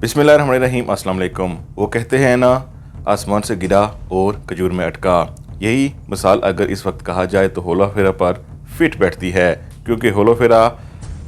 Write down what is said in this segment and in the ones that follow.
बिस्मिल्लाहिर्रहमानिर्रहीम। अस्सलाम वालेकुम। वो कहते हैं ना, आसमान से गिरा और खजूर में अटका। यही मिसाल अगर इस वक्त कहा जाए तो होला फेरा पर फिट बैठती है, क्योंकि होला फेरा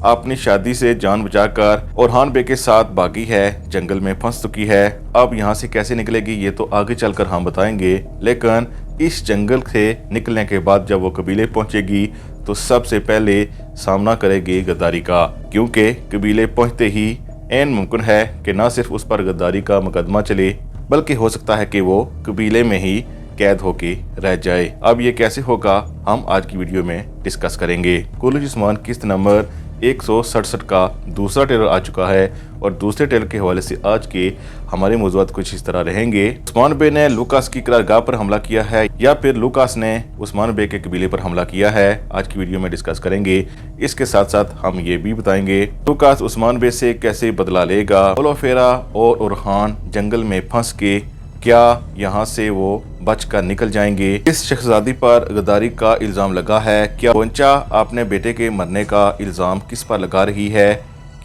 अपनी शादी से जान बचाकर ओरहान बे के साथ भागी है, जंगल में फंस चुकी है। अब यहाँ से कैसे निकलेगी ये तो आगे चलकर हम बताएंगे, लेकिन इस जंगल से निकलने के बाद जब वो कबीले पहुंचेगी तो सबसे पहले सामना करेगी गद्दारी का, क्योंकि कबीले पहुंचते ही ऐन मुमकिन है कि न सिर्फ उस पर गद्दारी का मुकदमा चले, बल्कि हो सकता है कि वो कबीले में ही कैद होके रह जाए। अब ये कैसे होगा हम आज की वीडियो में डिस्कस करेंगे। कुल उस्मान किस्त नंबर 167 का दूसरा ट्रेलर आ चुका है और दूसरे ट्रेलर के हवाले से आज के हमारे मौज़ूआत कुछ इस तरह रहेंगे। उस्मान बे ने लूकास की करारगाह पर हमला किया है या फिर लूकास ने उस्मान बे के कबीले पर हमला किया है, आज की वीडियो में डिस्कस करेंगे। इसके साथ साथ हम ये भी बताएंगे लूकास उस्मान बे से कैसे बदला लेगा। होला फेरा और ओरहान जंगल में फंस के क्या यहाँ से वो बच कर निकल जाएंगे। इस शहजादी पर गद्दारी का इल्ज़ाम लगा है। क्या गोंचा अपने बेटे के मरने का इल्ज़ाम किस पर लगा रही है?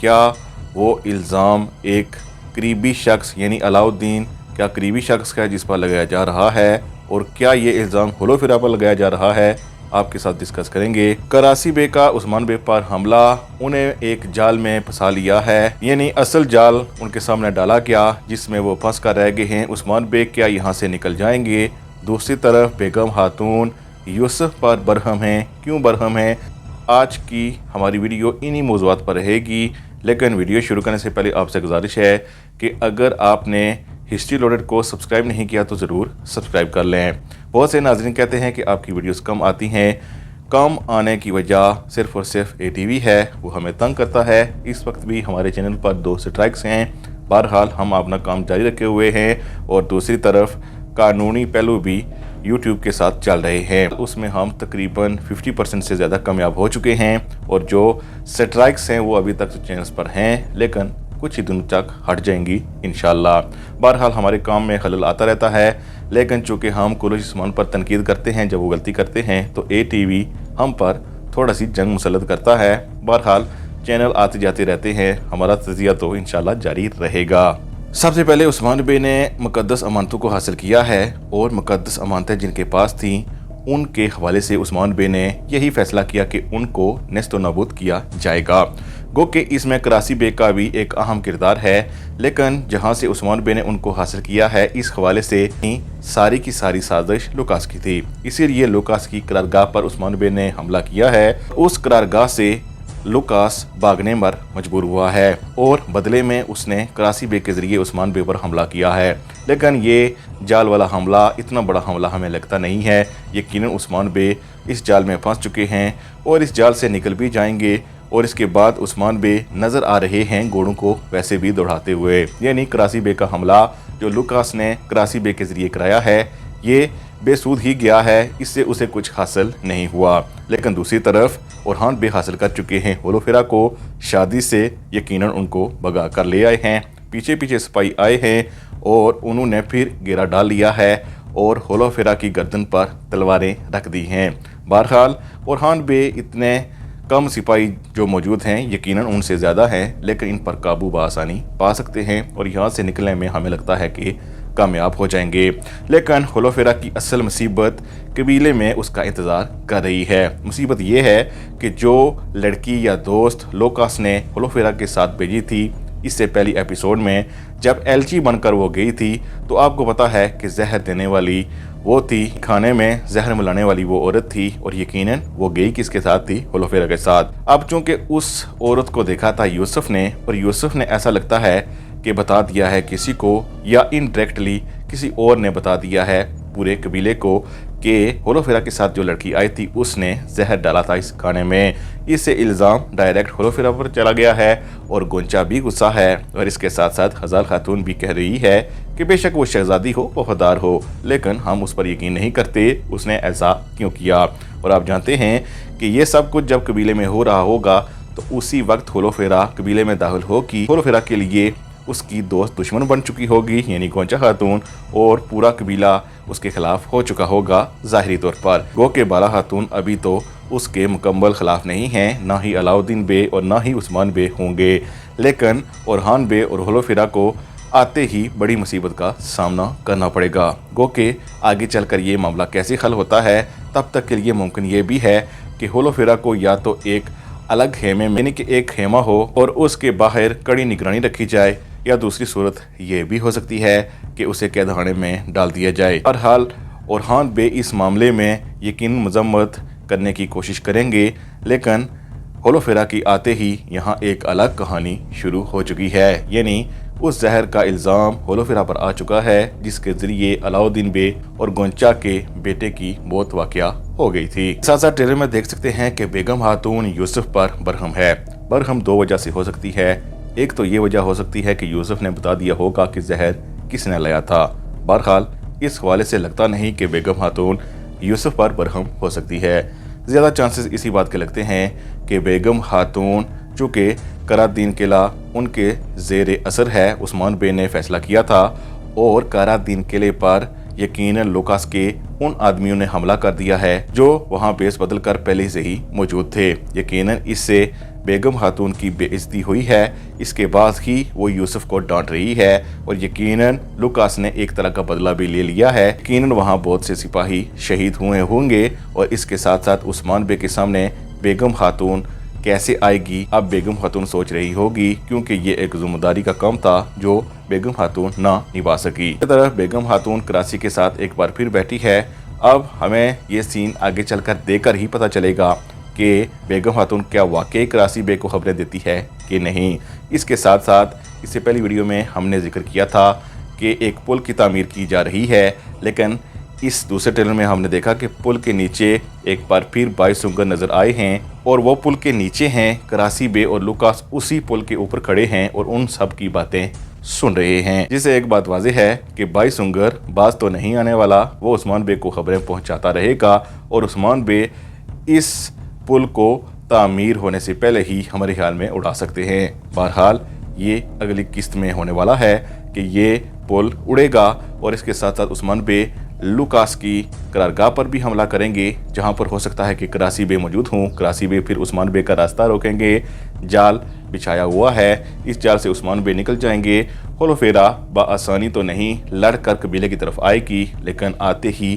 क्या वो इल्ज़ाम एक करीबी शख्स यानी अलाउद्दीन क्या करीबी शख्स का जिस पर लगाया जा रहा है, और क्या ये इल्ज़ाम होला फेरा पर लगाया जा रहा है, आपके साथ डिस्कस करेंगे। करासी बे का उस्मान बे पर हमला, उन्हें एक जाल में फंसा लिया है, यानी असल जाल उनके सामने डाला गया जिसमें वो फंस कर रह गए हैं। उस्मान बे क्या यहाँ से निकल जाएंगे? दूसरी तरफ बेगम खातून यूसुफ पर बरहम हैं। क्यों बरहम हैं? आज की हमारी वीडियो इन्हीं मौज़ूआत पर रहेगी, लेकिन वीडियो शुरू करने से पहले आपसे गुजारिश है कि अगर आपने हिस्ट्री लोडेड को सब्सक्राइब नहीं किया तो ज़रूर सब्सक्राइब कर लें। बहुत से नाज़रीन कहते हैं कि आपकी वीडियोस कम आती हैं। कम आने की वजह सिर्फ़ और सिर्फ ATV है, वो हमें तंग करता है। इस वक्त भी हमारे चैनल पर 2 स्ट्राइक्स हैं। बहरहाल हम अपना काम जारी रखे हुए हैं और दूसरी तरफ कानूनी पहलू भी YouTube के साथ चल रहे हैं। उसमें हम तकरीबन 50% से ज़्यादा कामयाब हो चुके हैं और जो स्ट्राइक्स हैं वो अभी तक चैनल्स पर हैं, लेकिन कुछ ही दिनों तक हट जाएंगी इंशाल्लाह। बहरहाल हमारे काम में खलल आता रहता है, लेकिन चूँकि हम कुलूस उस्मान पर तनकीद करते हैं जब वो गलती करते हैं तो ATV हम पर थोड़ा सी जंग मुसल्लत करता है। बहरहाल चैनल आते जाते रहते हैं, हमारा तज़िया तो इंशाल्लाह जारी रहेगा। सबसे पहले उस्मान बे ने मुक़द्दस अमानतों को हासिल किया है और मुक़द्दस अमानतें जिनके पास थीं उनके हवाले से उस्मान बे ने यही फैसला किया कि उनको नेस्तो नाबूद किया जाएगा। गो कि इसमें करासी बे का भी एक अहम किरदार है, लेकिन जहां से उस्मान बे ने उनको हासिल किया है इस हवाले से ही सारी की सारी साजिश लूकास की थी। इसीलिए लूकास की करारगाह पर उस्मान बे ने हमला किया है। उस करारगाह से लूकास भागने पर मजबूर हुआ है और बदले में उसने करासी बे के ज़रिए उस्मान बे पर हमला किया है, लेकिन ये जाल वाला हमला इतना बड़ा हमला हमें लगता नहीं है। यकीनन उस्मान बे इस जाल में फंस चुके हैं और इस जाल से निकल भी जाएंगे, और इसके बाद उस्मान बे नज़र आ रहे हैं घोड़ों को वैसे भी दौड़ाते हुए। यानी करासी बे का हमला जो लूकास ने करासी बे के ज़रिए कराया है ये बेसूद ही गया है, इससे उसे कुछ हासिल नहीं हुआ। लेकिन दूसरी तरफ ओरहान बे हासिल कर चुके हैं होला फेरा को शादी से, यकीनन उनको भगा कर ले आए हैं। पीछे पीछे सिपाही आए हैं और उन्होंने फिर घेरा डाल लिया है और होला फेरा की गर्दन पर तलवारें रख दी हैं। बहरहाल ओरहान बे इतने कम सिपाही जो मौजूद हैं यकीनन उनसे ज़्यादा हैं, लेकिन इन पर काबू बआसानी पा सकते हैं और यहाँ से निकलने में हमें लगता है कि कामयाब हो जाएंगे। लेकिन होला फेरा की असल मुसीबत कबीले में उसका इंतज़ार कर रही है। मुसीबत ये है कि जो लड़की या दोस्त लूकास ने होला फेरा के साथ भेजी थी इससे पहली एपिसोड में जब एल्ची बनकर वो गई थी, तो आपको पता है कि जहर देने वाली वो थी, खाने में जहर मिलाने वाली वो औरत थी, और यकीनन वो गई किसके साथ थी? होला फेरा के साथ। अब चूंकि उस औरत को देखा था यूसुफ ने, और यूसुफ ने ऐसा लगता है कि बता दिया है किसी को या इनडायरेक्टली किसी और ने बता दिया है पूरे कबीले को कि होला फेरा के साथ जो लड़की आई थी उसने जहर डाला था इस खाने में। इससे इल्ज़ाम डायरेक्ट होला फेरा पर चला गया है और गोंचा भी गुस्सा है, और इसके साथ साथ हज़ार खातून भी कह रही है कि बेशक वो शहजादी हो, वफादार हो, लेकिन हम उस पर यकीन नहीं करते उसने ऐसा क्यों किया। और आप जानते हैं कि ये सब कुछ जब कबीले में हो रहा होगा तो उसी वक्त होला फेरा कबीले में दाखिल हो कि होला फेरा के लिए اس کی دوست دشمن بن چکی ہوگی یعنی گونچا خاتون، اور پورا قبیلہ اس کے خلاف ہو چکا ہوگا ظاہری طور پر۔ گو کہ بالا خاتون ابھی تو اس کے مکمل خلاف نہیں ہیں، نہ ہی علاؤدین بے اور نہ ہی عثمان بے ہوں گے، لیکن اورحان بے اور ہولوفیرا کو آتے ہی بڑی مصیبت کا سامنا کرنا پڑے گا۔ گو کہ آگے چل کر یہ معاملہ کیسے حل ہوتا ہے، تب تک کے لیے ممکن یہ بھی ہے کہ ہولوفیرا کو یا تو ایک الگ خیمے میں یعنی کہ ایک خیمہ ہو اور اس کے باہر کڑی نگرانی رکھی جائے، یا دوسری صورت یہ بھی ہو سکتی ہے کہ اسے قید خانے میں ڈال دیا جائے۔ بہرحال اورحان بے اس معاملے میں یقین مذمت کرنے کی کوشش کریں گے، لیکن ہولوفیرا کی آتے ہی یہاں ایک الگ کہانی شروع ہو چکی ہے، یعنی اس زہر کا الزام ہولوفیرا پر آ چکا ہے جس کے ذریعے علاؤدین بے اور گونچا کے بیٹے کی موت واقعہ ہو گئی تھی۔ ساتھ ساتھ ٹریلر میں دیکھ سکتے ہیں کہ بیگم خاتون یوسف پر برہم ہے۔ برہم دو وجہ سے ہو سکتی ہے، ایک تو یہ وجہ ہو سکتی ہے کہ یوسف نے بتا دیا ہوگا کہ زہر کس نے لایا تھا۔ بہرحال اس حوالے سے لگتا نہیں کہ بیگم خاتون یوسف پر برہم ہو سکتی ہے، زیادہ چانسز اسی بات کے لگتے ہیں کہ بیگم خاتون چونکہ قرادین قلعہ ان کے زیر اثر ہے، عثمان بے نے فیصلہ کیا تھا اور قرادین قلعے پر یقیناً لوکاس کے ان آدمیوں نے حملہ کر دیا ہے جو وہاں بیس بدل کر پہلے سے ہی موجود تھے۔ یقیناً اس سے بیگم خاتون کی بے عزتی ہوئی ہے، اس کے بعد ہی وہ یوسف کو ڈانٹ رہی ہے، اور یقیناً لوکاس نے ایک طرح کا بدلہ بھی لے لیا ہے۔ یقیناً وہاں بہت سے سپاہی شہید ہوئے ہوں گے، اور اس کے ساتھ ساتھ عثمان بے کے سامنے بیگم خاتون کیسے آئے گی، اب بیگم خاتون سوچ رہی ہوگی، کیونکہ یہ ایک ذمہ داری کا کام تھا جو بیگم خاتون نہ نبھا سکی۔ اسی طرح بیگم خاتون کراسی کے ساتھ ایک بار پھر بیٹھی ہے۔ اب ہمیں یہ سین آگے چل کر دیکھ کر ہی پتہ چلے گا کہ بیگم خاتون کیا واقعی کراسی بے کو خبریں دیتی ہے کہ نہیں۔ اس کے ساتھ ساتھ اس سے پہلی ویڈیو میں ہم نے ذکر کیا تھا کہ ایک پل کی تعمیر کی جا رہی ہے، لیکن اس دوسرے ٹریلر میں ہم نے دیکھا کہ پل کے نیچے ایک بار پھر 22 سنگر نظر آئے ہیں، اور وہ پل کے نیچے ہیں، کراسی بے اور لوکاس اسی پل کے اوپر کھڑے ہیں اور ان سب کی باتیں سن رہے ہیں، جس سے ایک بات واضح ہے کہ 22 سنگر باز تو نہیں آنے والا، وہ عثمان بے کو خبریں پہنچاتا رہے گا، اور عثمان بے اس پل کو تعمیر ہونے سے پہلے ہی ہمارے خیال میں اڑا سکتے ہیں۔ بہرحال یہ اگلی قسط میں ہونے والا ہے کہ یہ پل اڑے گا، اور اس کے ساتھ ساتھ عثمان بے لوکاس کی قرارگاہ پر بھی حملہ کریں گے، جہاں پر ہو سکتا ہے کہ کراسی بے موجود ہوں۔ کراسی بے پھر عثمان بے کا راستہ روکیں گے، جال بچھایا ہوا ہے، اس جال سے عثمان بے نکل جائیں گے۔ ہولوفیرا بآسانی تو نہیں لڑ کر قبیلے کی طرف آئے گی، لیکن آتے ہی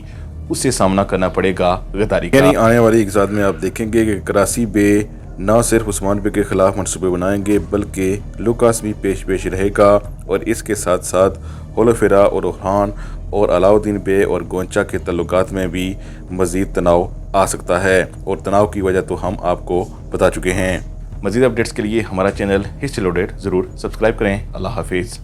اسے سامنا کرنا پڑے گا غداری کا۔ یعنی آنے والی اقساط میں آپ دیکھیں گے کہ کراسی بے نہ صرف عثمان بے کے خلاف منصوبے بنائیں گے، بلکہ لوکاس بھی پیش رہے گا، اور اس کے ساتھ ساتھ ہولوفیرا اور اورحان اور علاؤدین بے اور گونچا کے تعلقات میں بھی مزید تناؤ آ سکتا ہے، اور تناؤ کی وجہ تو ہم آپ کو بتا چکے ہیں۔ مزید اپڈیٹس کے لیے ہمارا چینل ہسٹری لوڈیڈ ضرور سبسکرائب کریں۔ اللہ حافظ۔